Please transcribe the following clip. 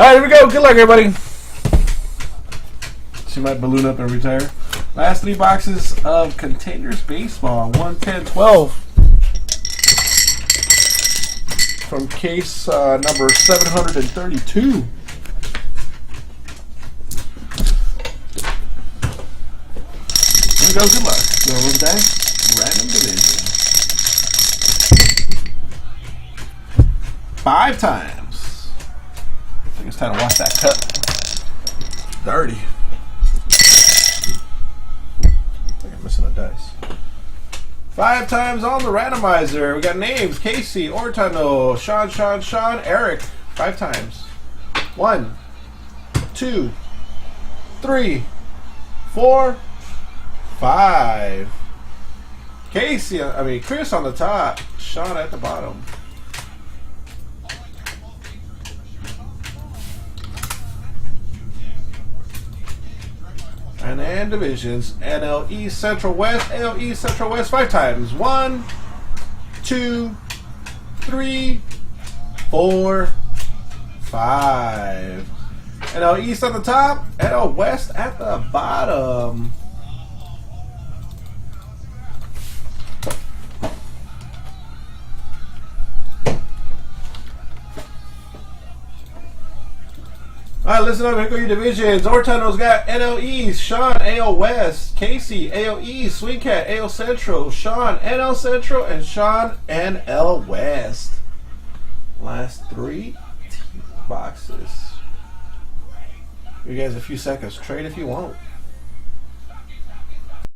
right, here we go. Good luck, everybody. She might balloon up and retire. Last 3 boxes of Contenders Baseball. 1, 10, 12. From case number 732. Here we go. Good luck. Go over the dice. Random division. 5 times. I think it's time to watch that cut. Dirty. I think I'm missing a dice. 5 times on the randomizer. We got names: Casey, Ortano, Sean, Eric. 5 times. 1, 2, 3, 4, 5. Chris on the top, Sean at the bottom. And then divisions: NL East, Central West, AL East, Central West. 5 times. 1, 2, 3, 4, 5. NL East at the top, NL West at the bottom. Alright, listen up. Here go your divisions. Ortano's got NL East, Sean AL West, Casey AL East, Swingcat AL Central, Sean NL Central, and Sean NL West. Last 3 boxes. Give you guys a few seconds. Trade if you want.